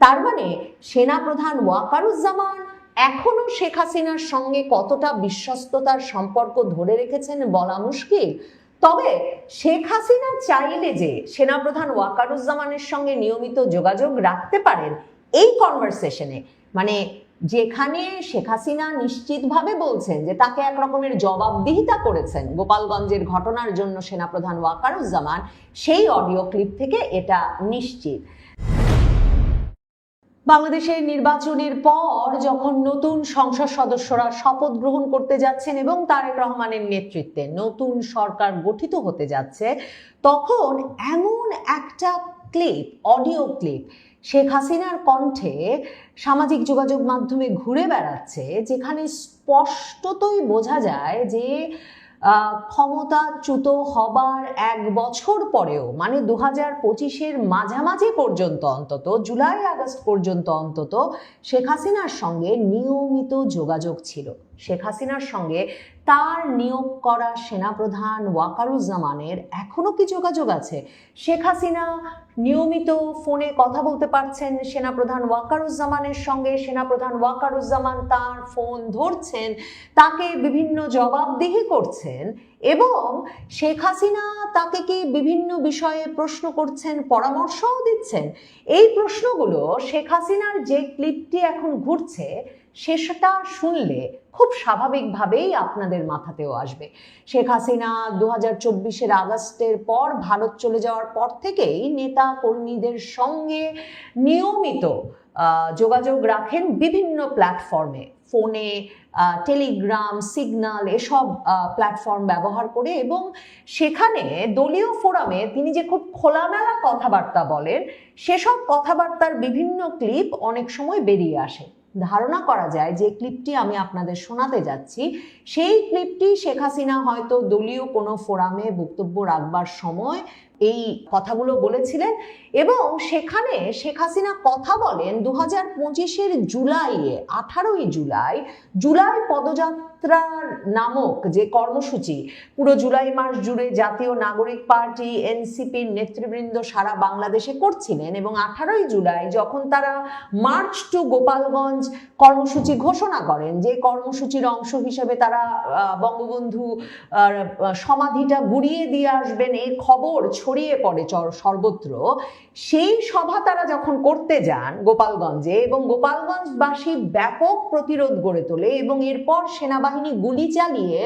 তার মানে সেনাপ্রধান ওয়াকারুজ্জামান এখনো শেখ হাসিনার সঙ্গে কতটা বিশ্বস্ততার সম্পর্ক ধরে রেখেছেন বলা মুশকিল। তবে শেখ হাসিনা চাইলে যে সেনাপ্রধান ওয়াকারুজ্জামানের সঙ্গে নিয়মিত যোগাযোগ রাখতে পারেন এই কনভারসেশনে, মানে যেখানে শেখ হাসিনা নিশ্চিতভাবে বলছেন যে তাকে এক রকমের জবাবদিহিতা করেছেন গোপালগঞ্জের ঘটনার জন্য সেনাপ্রধান ওয়াকারুজ্জামান, সেই অডিও ক্লিপ থেকে এটা নিশ্চিত। বাংলাদেশের নির্বাচনের পর যখন নতুন সংসদ সদস্যরা শপথ গ্রহণ করতে যাচ্ছেন এবং তারেক রহমানের নেতৃত্বে নতুন সরকার গঠিত হতে যাচ্ছে, তখন এমন একটা ক্লিপ, অডিও ক্লিপ চ্শেখ হাসিনার কণ্ঠে সামাজিক যোগাযোগ মাধ্যমে ঘুরে বেড়াচ্ছে, যেখানে স্পষ্টতই বোঝা যায় যে ক্ষমতাচ্যুত হবার 1 বছর পরেও, মানে 2025-এর মাঝামাঝি পর্যন্ত, অন্তত জুলাই আগস্ট পর্যন্ত অন্তত শেখ হাসিনার সঙ্গে নিয়মিত যোগাযোগ ছিল। শেখ হাসিনার সঙ্গে তার নিয়োগ করা সেনাপ্রধান ওয়াকারুজ্জামানের এখনো কি যোগাযোগ আছে? শেখ হাসিনা নিয়মিত ফোনে কথা বলতে পারছেন সেনাপ্রধান ওয়াকারুজ্জামানের সঙ্গে, সেনাপ্রধান ওয়াকারুজ্জামান তার ফোন ধরছেন, তাকে বিভিন্ন জবাবদিহি করছেন, এবং শেখ হাসিনা তাকে কি বিভিন্ন বিষয়ে প্রশ্ন করছেন, পরামর্শও দিচ্ছেন। এই প্রশ্নগুলো শেখ হাসিনার যে ক্লিপটি এখন ঘুরছে সেটা শুনলে খুব স্বাভাবিকভাবেই আপনাদের মাথাতেও আসবে। শেখ হাসিনা 2024-এর আগস্টের পর ভারত চলে যাওয়ার পর থেকেই নেতা কর্মীদের সঙ্গে নিয়মিত যোগাযোগ রাখেন বিভিন্ন প্ল্যাটফর্মে, ফোনে, টেলিগ্রাম, সিগন্যাল, এসব প্ল্যাটফর্ম ব্যবহার করে, এবং সেখানে দলীয় ফোরামে তিনি যে খুব খোলামেলা কথাবার্তা বলেন, সেসব কথাবার্তার বিভিন্ন ক্লিপ অনেক সময় বেরিয়ে আসে। ধারণা করা যায় যে ক্লিপটি আমি আপনাদের শোনাতে যাচ্ছি, সেই ক্লিপটি শেখ হাসিনা হয়তো দলীয় কোনো ফোরামে বক্তব্য রাখবার সময় এই কথাগুলো বলেছিলেন, এবং সেখানে শেখ হাসিনা কথা বলেন 2025-এর জুলাইয়ে, 18ই জুলাই পদযাত্রার নামক যে কর্মসূচি পুরো জুলাই মাস জুড়ে জাতীয় নাগরিক পার্টি এনসিপির নেতৃবৃন্দ সারা বাংলাদেশে করছিলেন, এবং 18ই জুলাই যখন তারা মার্চ টু গোপালগঞ্জ কর্মসূচি ঘোষণা করেন, যে কর্মসূচির অংশ হিসেবে তারা বঙ্গবন্ধু সমাধিটা গুড়িয়ে দিয়ে আসবেন এই খবর ছড়িয়ে পড়ে সর্বত্র, সেই সভা তারা যখন করতে যান গোপালগঞ্জে, এবং গোপালগঞ্জবাসী ব্যাপক প্রতিরোধ গড়ে তোলে, এবং এরপর সেনাবাহিনী গুলি চালিয়ে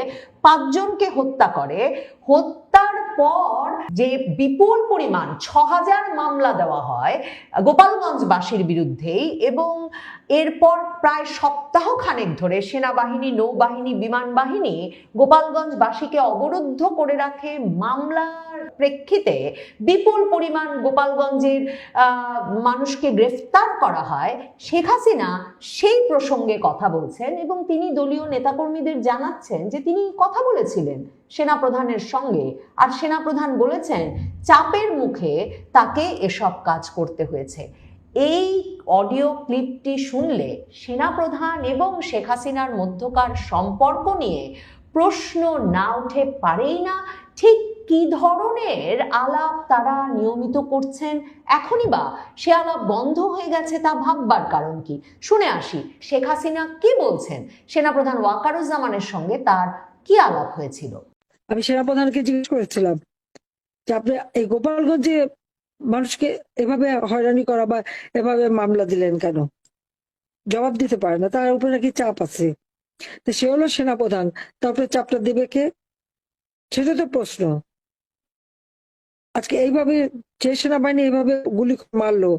5 জনকে হত্যা করে। হত্যার পর যে বিপুল পরিমাণ 6000 মামলা দেওয়া হয় গোপালগঞ্জবাসীর বিরুদ্ধেই, এবং এরপর প্রায় সপ্তাহ খানেক ধরে সেনাবাহিনী, নৌবাহিনী, বিমান বাহিনী গোপালগঞ্জবাসীকে অবরুদ্ধ করে রাখে। মামলার প্রেক্ষিতে বিপুল পরিমাণ গোপালগঞ্জের মানুষকে গ্রেফতার করা হয়। শেখ হাসিনা সেই প্রসঙ্গে কথা বলছেন, এবং তিনি দলীয় নেতাকর্মীদের জানাচ্ছেন যে তিনি কথা বলেছিলেন সেনাপ্রধানের সঙ্গে, আর সেনাপ্রধান বলেছেন চাপের মুখে তাকে এসব কাজ করতে হয়েছে। এই অডিও ক্লিপটি শুনলে সেনাপ্রধান এবং শেখ হাসিনার মধ্যকার সম্পর্ক নিয়ে প্রশ্ন না উঠে পারেই না। ঠিক কি ধরনের আলাপ তারা নিয়মিত করছেন, এখনই বা সে আলাপ বন্ধ হয়ে গেছে তা ভাববার কারণ কি? শুনে আসি শেখ হাসিনা কি বলছেন, সেনাপ্রধান ওয়াকারুজ্জামানের সঙ্গে তার কি আলাপ হয়েছিল। আমি সেনাপ্রধানকে জিজ্ঞেস করেছিলাম যে আপনি এই গোপালগঞ্জে মানুষকে এভাবে হয়রানি করা বা এভাবে মামলা দিলেন কেন? জবাব দিতে পারে না, তার উপরে নাকি চাপ আছে। তো সে হলো সেনাপ্রধান, তারপরে চাপটা দেবে কে? সেটা তো প্রশ্ন। আজকে এইভাবে যে সেনাবাহিনী এইভাবে গুলি মারলো,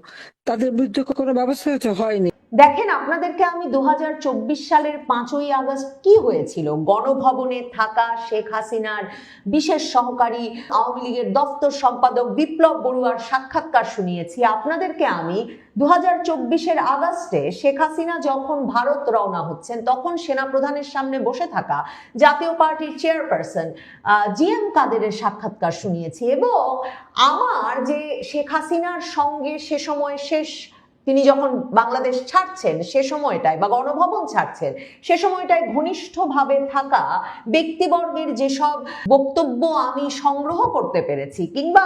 তাদের বিরুদ্ধে কোনো ব্যবস্থা হয়নি। দেখেন, আপনাদেরকে আমি 2024 সালের 5ই আগস্ট কি হয়েছিল গণভবনে থাকা শেখ হাসিনার বিশেষ সহকারী আওয়ামী লীগের দপ্তর সম্পাদক বিপ্লব বড়ুয়ার সাক্ষাৎকার শুনিয়েছি। আপনাদেরকে আমি 2024-এর আগস্টে শেখ হাসিনা যখন ভারত রওনা হচ্ছেন, তখন সেনাপ্রধানের সামনে বসে থাকা জাতীয় পার্টির চেয়ারপারসন জিএম কাদেরের সাক্ষাৎকার শুনিয়েছি, এবং আমার যে শেখ হাসিনার সঙ্গে সে সময় শেষ তিনি যখন বাংলাদেশ ছাড়ছেন সে সময়টায় বা গণভবন ছাড়ছেন সে সময়টায় ঘনিষ্ঠভাবে থাকা ব্যক্তিবর্গের যেসব বক্তব্য আমি সংগ্রহ করতে পেরেছি, কিংবা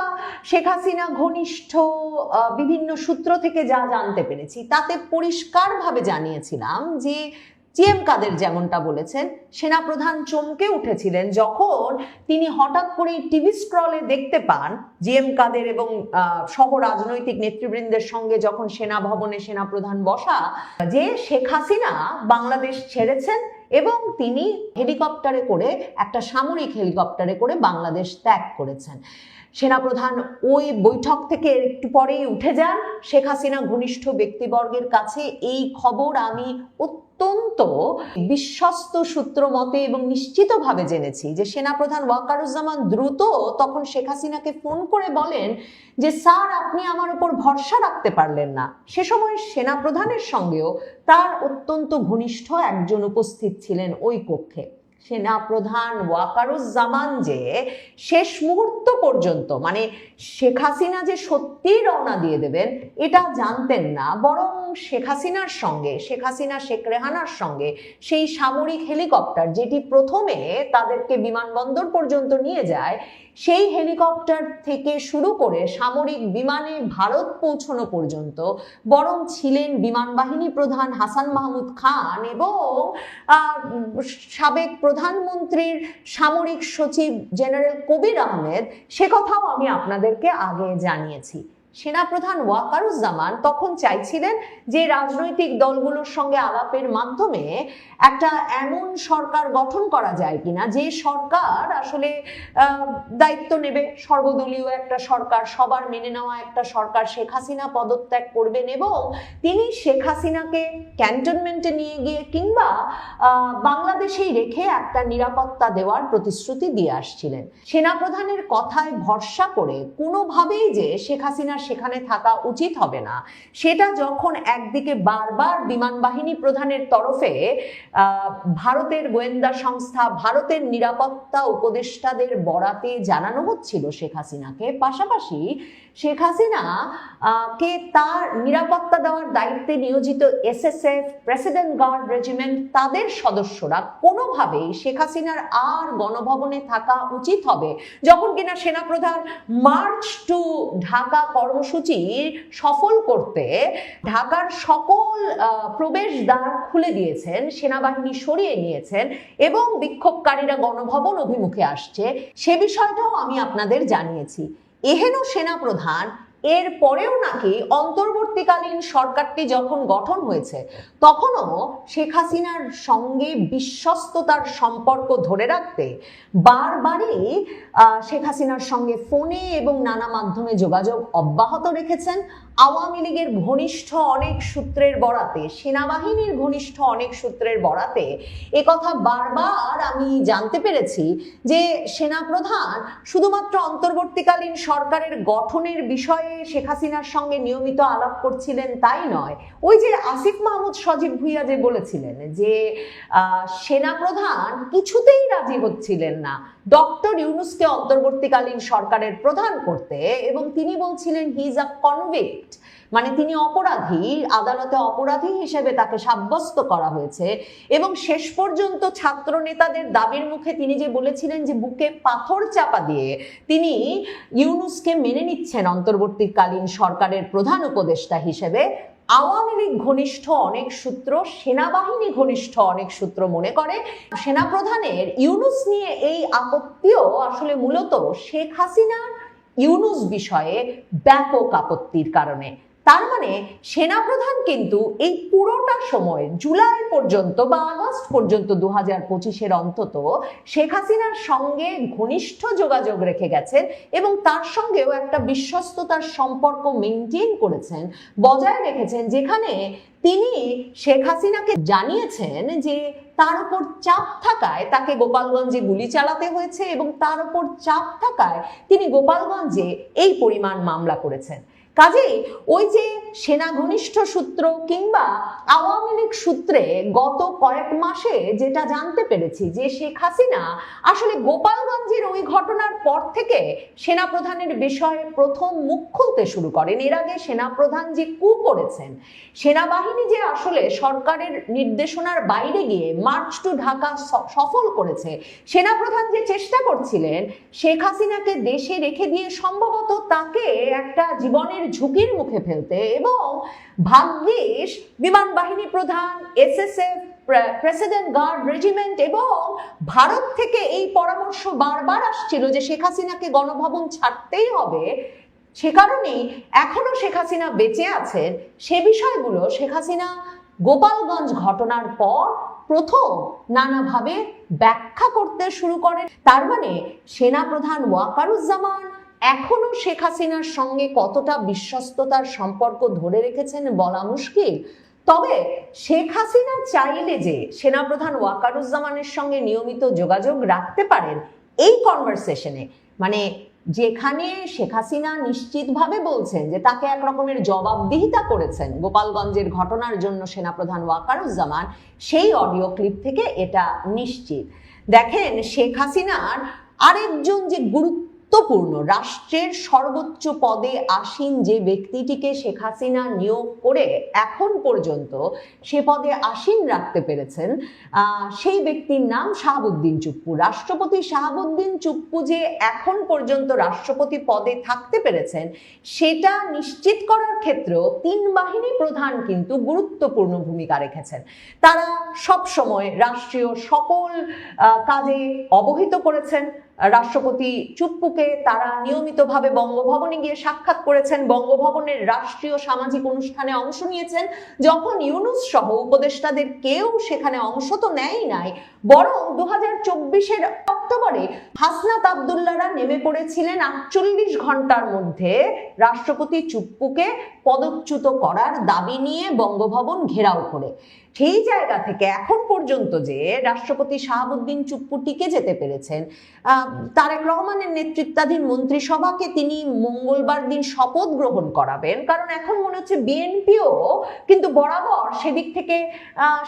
শেখ হাসিনা ঘনিষ্ঠ বিভিন্ন সূত্র থেকে যা জানতে পেরেছি, তাতে পরিষ্কারভাবে জানিয়েছিলাম যে জিএম কাদের যেমনটা বলেছেন, সেনাপ্রধান চমকে উঠেছিলেন যখন তিনি হঠাৎ করে টিভি স্ক্রলে দেখতে পান জিএম কাদের এবং সহ রাজনৈতিক নেতৃবৃন্দের সঙ্গে যখন সেনা ভবনে সেনাপ্রধান বসা, যে শেখ হাসিনা বাংলাদেশ ছেড়েছেন এবং তিনি হেলিকপ্টারে করে, একটা সামরিক হেলিকপ্টারে করে বাংলাদেশ ত্যাগ করেছেন। সেনাপ্রধান ওই বৈঠক থেকে একটু পরেই উঠে যান। শেখ হাসিনা ঘনিষ্ঠ ব্যক্তিবর্গের কাছে এই খবর আমি অত্যন্ত বিশ্বস্ত সূত্র মতে এবং নিশ্চিতভাবে জেনেছি যে সেনাপ্রধান ওয়াকারুজ্জামান দ্রুত তখন শেখ হাসিনাকে ফোন করে বলেন যে স্যার, আপনি আমার উপর ভরসা রাখতে পারলেন না। সে সময় সেনাপ্রধানের সঙ্গেও তার অত্যন্ত ঘনিষ্ঠ একজন উপস্থিত ছিলেন ওই কক্ষে। সেনাপ্রধান ওয়াকারুজ্জামান যে শেষ মুহূর্ত পর্যন্ত, মানে শেখ হাসিনা যে সত্যি রওনা দিয়ে দেবেন এটা জানতেন না, বরং শেখ হাসিনার সঙ্গে, শেখ হাসিনা শেখ রেহানার সঙ্গে সেই সামরিক হেলিকপ্টার যেটি প্রথমে তাদেরকে বিমানবন্দর পর্যন্ত নিয়ে যায়, সেই হেলিকপ্টার থেকে শুরু করে সামরিক বিমানে ভারত পৌঁছানো পর্যন্ত বরং ছিলেন বিমান বাহিনী প্রধান হাসান মাহমুদ খান এবং সাবেক প্রধানমন্ত্রীর সামরিক সচিব জেনারেল কবির আহমেদ। সে কথাও আমি আপনাদেরকে আগে জানিয়েছি। সেনাপ্রধান ওয়াকারুজ্জামান তখন চাইছিলেন যে রাজনৈতিক দলগুলোর সঙ্গে আলাপের মাধ্যমে একটা এমন সরকার গঠন করা যায় কিনা যে সরকার আসলে দায়িত্ব নেবে, সর্বদলীয় একটা সরকার, সবার মেনে নেওয়া একটা সরকার। শেখ হাসিনা পদত্যাগ করবেন এবং তিনি শেখ হাসিনাকে ক্যান্টনমেন্টে নিয়ে গিয়ে কিংবা বাংলাদেশেই রেখে একটা নিরাপত্তা দেওয়ার প্রতিশ্রুতি দিয়ে আসছিলেন। সেনাপ্রধানের কথায় ভরসা করে কোনোভাবেই যে শেখ হাসিনা সেখানে থাকা উচিত হবে না, সেটা যখন একদিকে বারবার বিমান বাহিনী প্রধানের তরফে ভারতের গোয়েন্দা সংস্থা, ভারতের নিরাপত্তা উপদেষ্টাদের বরাতে জানানো হচ্ছিল শেখ হাসিনাকে, পাশাপাশি শেখ হাসিনা কে তার নিরাপত্তা দেওয়ার দায়িত্বে নিয়োজিত এসএসএফ, প্রেসিডেন্ট গার্ড রেজিমেন্ট, তাদের সদস্যরা কোনোভাবেই শেখ হাসিনার আর গণভবনে থাকা উচিত হবে, যখন কিনা সেনাপ্রধান মার্চ টু ঢাকা কর্মসূচি সফল করতে ঢাকার সকল প্রবেশদ্বার খুলে দিয়েছেন, সেনাবাহিনী সরিয়ে নিয়েছেন এবং বিক্ষোভকারীরা গণভবন অভিমুখে আসছে, সে বিষয়টাও আমি আপনাদের জানিয়েছি। এহেন সেনাপ্রধান এর পরেও নাকি অন্তর্বর্তীকালীন সরকারটি যখন গঠন হয়েছে তখনও শেখ হাসিনার সঙ্গে বিশ্বস্ততার সম্পর্ক ধরে রাখতে বারবারই শেখ হাসিনার সঙ্গে ফোনে এবং নানা মাধ্যমে যোগাযোগ অব্যাহত রেখেছেন। আওয়ামী লীগের ঘনিষ্ঠ অনেক সূত্রের বরাতে, সেনাবাহিনীর ঘনিষ্ঠ অনেক সূত্রের বরাতে একথা বারবার আমি জানতে পেরেছি যে সেনাপ্রধান শুধুমাত্র অন্তর্বর্তীকালীন সরকারের গঠনের বিষয়ে শেখ হাসিনার সঙ্গে নিয়মিত আলাপ করছিলেন তাই নয়, ওই যে আসিফ মাহমুদ সজীব ভুইয়া যে বলেছিলেন যে সেনাপ্রধান কিছুতেই রাজি হচ্ছিলেন না ডক্টর ইউনূসকে অন্তর্বর্তীকালীন সরকারের প্রধান করতে, এবং তিনি বলছিলেন হি ইজ আ কনভিক্ট, মানে তিনি অপরাধী, আদালতে অপরাধী হিসেবে তাকে সাব্যস্ত করা হয়েছে। এবং শেষ পর্যন্ত ছাত্র নেতাদের দাবির মুখে তিনি যে বলেছিলেন যে বুকে পাথর চাপা দিয়ে তিনি ইউনূসকে মেনে নিচ্ছেন অন্তর্বর্তীকালীন সরকারের প্রধান উপদেষ্টা হিসেবে, আওয়ামী লীগ ঘনিষ্ঠ অনেক সূত্র, সেনাবাহিনী ঘনিষ্ঠ অনেক সূত্র মনে করে সেনাপ্রধানের ইউনূস নিয়ে এই আপত্তিও আসলে মূলত শেখ হাসিনার ইউনূস বিষয়ে ব্যাপক আপত্তির কারণে। তার মানে সেনাপ্রধান কিন্তু এই পুরোটা সময় জুলাই পর্যন্ত বা আগস্ট পর্যন্ত 2025-এর অন্তত শেখ হাসিনার সঙ্গে ঘনিষ্ঠ যোগাযোগ রেখে গেছেন এবং তার সঙ্গেও একটা বিশ্বস্ততার সম্পর্ক মেনটেন করেছেন, বজায় রেখেছেন, যেখানে তিনি শেখ হাসিনাকে জানিয়েছেন যে তার উপর চাপ থাকায় তাকে গোপালগঞ্জে গুলি চালাতে হয়েছে এবং তার উপর চাপ থাকায় তিনি গোপালগঞ্জে এই পরিমাণ মামলা করেছেন। কাজেই ওই যে সেনা ঘনিষ্ঠ সূত্র কিংবা আওয়ামী লীগ সূত্রে গত কয়েক মাসে যেটা জানতে পেরেছি যে শেখ হাসিনা আসলে গোপালগঞ্জের ওই ঘটনার পর থেকে সেনাপ্রধানের বিষয়ে প্রথম মুখ খুলতে শুরু করেন। এর আগে সেনাপ্রধান যে কু করেছেন, সেনাবাহিনী যে আসলে সরকারের নির্দেশনার বাইরে গিয়ে মার্চ টু ঢাকা সফল করেছে, সেনাপ্রধান যে চেষ্টা করছিলেন শেখ হাসিনাকে দেশে রেখে দিয়ে সম্ভবত তাকে একটা জীবনের ঝুঁকির মুখে ফেলতে, এবং ভাগ্যিস বিমান বাহিনী প্রধান, এসএসএফ, প্রেসিডেন্ট গার্ড রেজিমেন্ট এবং ভারত থেকে এই পরামর্শ বারবার আসছিল যে শেখ হাসিনাকে গণভবন ছাড়তেই হবে, সে কারণেই এখনো শেখ হাসিনা বেঁচে আছেন। সে বিষয়গুলো শেখ হাসিনা গোপালগঞ্জ ঘটনার পর প্রথম নানাভাবে ব্যাখ্যা করতে শুরু করেন। তার মানে সেনাপ্রধান ওয়াকারুজ্জামান এখনো শেখ হাসিনার সঙ্গে কতটা বিশ্বস্ততার সম্পর্ক ধরে রেখেছেন বলা মুশকিল। তবে শেখ হাসিনা চাইলে যে সেনাপ্রধান ওয়াকারুজ্জামানের সঙ্গে নিয়মিত যোগাযোগ রাখতে পারেন এই কনভারসেশনে, মানে যেখানে শেখ হাসিনা নিশ্চিতভাবে বলছেন যে তাকে এক রকমের জবাবদিহিতা করেছেন গোপালগঞ্জের ঘটনার জন্য সেনাপ্রধান ওয়াকারুজ্জামান, সেই অডিও ক্লিপ থেকে এটা নিশ্চিত। দেখেন, শেখ হাসিনার আরেকজন যে গুরুত্বপূর্ণ রাষ্ট্রের সর্বোচ্চ পদে আসীন যে ব্যক্তিটিকে শেখ হাসিনা নিয়োগ করে এখন পর্যন্ত সে পদে আসীন রাখতে পেরেছেন, সেই ব্যক্তির নাম শাহাবুদ্দিন চুপ্পু। রাষ্ট্রপতি শাহাবুদ্দিন চুপ্পু যে এখন পর্যন্ত রাষ্ট্রপতি পদে থাকতে পেরেছেন সেটা নিশ্চিত করার ক্ষেত্রেও তিন বাহিনী প্রধান কিন্তু গুরুত্বপূর্ণ ভূমিকা রেখেছেন। তারা সব সময় রাষ্ট্রীয় সকল কাজে অবহিত করেছেন রাষ্ট্রপতি চুপ্পুকে। তারা নিয়মিতভাবে বঙ্গভবনে গিয়ে সাক্ষাৎ করেছেন, বঙ্গভবনের রাষ্ট্রীয় সামাজিক অনুষ্ঠানে অংশ নিয়েছেন। যখন ইউনূস সহ উপদেষ্টাদের কেউ সেখানে অংশ তো নেয়ই নাই, বরং 2024-এর অক্টোবরে হাসনাত আব্দুল্লাহরা নেমে পড়েছিলেন 48 ঘন্টার মধ্যে রাষ্ট্রপতি চুপ্পুকে পদচ্যুত করার দাবি নিয়ে বঙ্গভবন ঘেরাও করে। সেই জায়গা থেকে এখন পর্যন্ত যে রাষ্ট্রপতি শাহাবুদ্দিন চুপ্পু টিকে যেতে পেরেছেন, তারেক রহমানের নেতৃত্বাধীন মন্ত্রিসভাকে তিনি মঙ্গলবার দিন শপথ গ্রহণ করাবেন, কারণ এখন মনে হচ্ছে বিএনপিও কিন্তু বরাবর সেদিক থেকে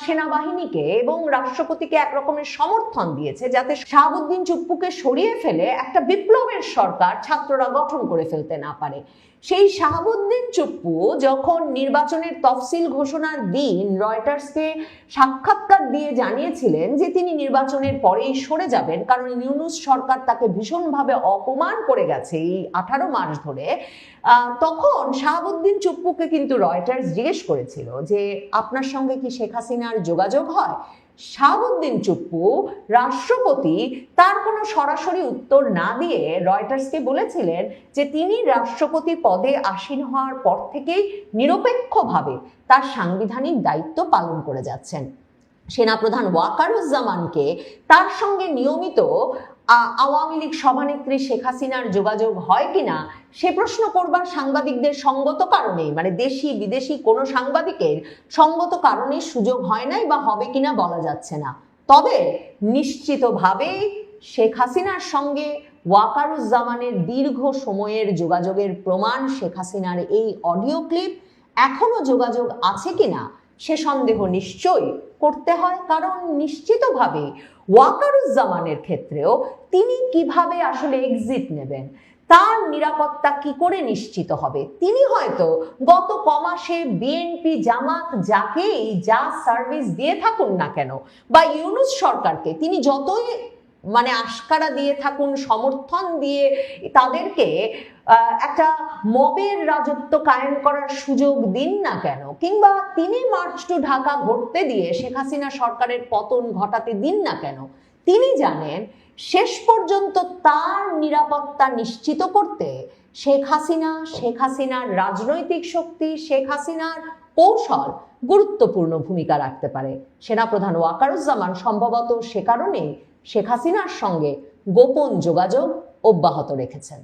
সেনাবাহিনীকে এবং রাষ্ট্রপতিকে একরকমের সমর্থন দিয়েছে যাতে শাহাবুদ্দিন চুপ্পুকে সরিয়ে ফেলে একটা বিপ্লবের সরকার ছাত্ররা গঠন করে ফেলতে না পারে। সেই শাহাবুদ্দিন চুপ্পু যখন নির্বাচনের তফসিল ঘোষণার দিন রয়টার্সকে সাক্ষাৎকার দিয়ে জানিয়েছিলেন যে তিনি নির্বাচনের পরেই সরে যাবেন, কারণ ইউনূস সরকার তাকে ভীষণভাবে অপমান করে গেছে এই 18 মাস ধরে, তখন শাহাবুদ্দিন চুপ্পুকে কিন্তু রয়টার্স জিজ্ঞেস করেছিল যে আপনার সঙ্গে কি শেখ হাসিনার যোগাযোগ হয়? শাহাবুদ্দিন চুপ্পু রাষ্ট্রপতি তার কোনো সরাসরি উত্তর না দিয়ে রয়টার্সকে বলেছিলেন যে তিনি রাষ্ট্রপতি পদে আসীন হওয়ার পর থেকেই নিরপেক্ষভাবে তার সাংবিধানিক দায়িত্ব পালন করে যাচ্ছেন। সেনাপ্রধান ওয়াকারুজ্জামানকে তার সঙ্গে নিয়মিত আওয়ামী লীগ সভানেত্রী শেখ হাসিনার যোগাযোগ হয় কিনা সে প্রশ্ন করবার সাংবাদিকদের সঙ্গত কারণেই, মানে দেশি বিদেশি কোনো সাংবাদিকের সঙ্গত কারণে সুযোগ হয় নাই বা হবে কিনা বলা যাচ্ছে না। তবে নিশ্চিতভাবেই শেখ হাসিনার সঙ্গে ওয়াকারুজ্জামানের দীর্ঘ সময়ের যোগাযোগের প্রমাণ শেখ হাসিনার এই অডিও ক্লিপ। এখনো যোগাযোগ আছে কিনা সে সন্দেহ নিশ্চয়ই করতে হয়, কারণ নিশ্চিতভাবে ওয়াকারুজ্জামানের ক্ষেত্রেও তিনি কিভাবে আসলে এক্সিট নেবেন, তার নিরাপত্তা কি করে নিশ্চিত হবে। তিনি হয়তো গত কমাসে বিএনপি জামাত যাকেই যা সার্ভিস দিয়ে থাকুন না কেন বা ইউনূস সরকারকে তিনি যতই মানে আশকারা দিয়ে থাকুন, সমর্থন দিয়ে তাদেরকে একটা মবের রাজত্ব কায়েম করার সুযোগ দিন না কেন, কিংবা তিনি মার্চ টু ঢাকা ঘটতে দিয়ে শেখ হাসিনা সরকারের পতন ঘটাতে দিন না কেন, তিনি জানেন শেষ পর্যন্ত তার নিরাপত্তা নিশ্চিত করতে শেখ হাসিনার রাজনৈতিক শক্তি, শেখ হাসিনার কৌশল গুরুত্বপূর্ণ ভূমিকা রাখতে পারে। সেনাপ্রধান ওয়াকারুজ্জামান সম্ভবত সে কারণেই শেখ হাসিনার সঙ্গে গোপন যোগাযোগ অব্যাহত রেখেছেন।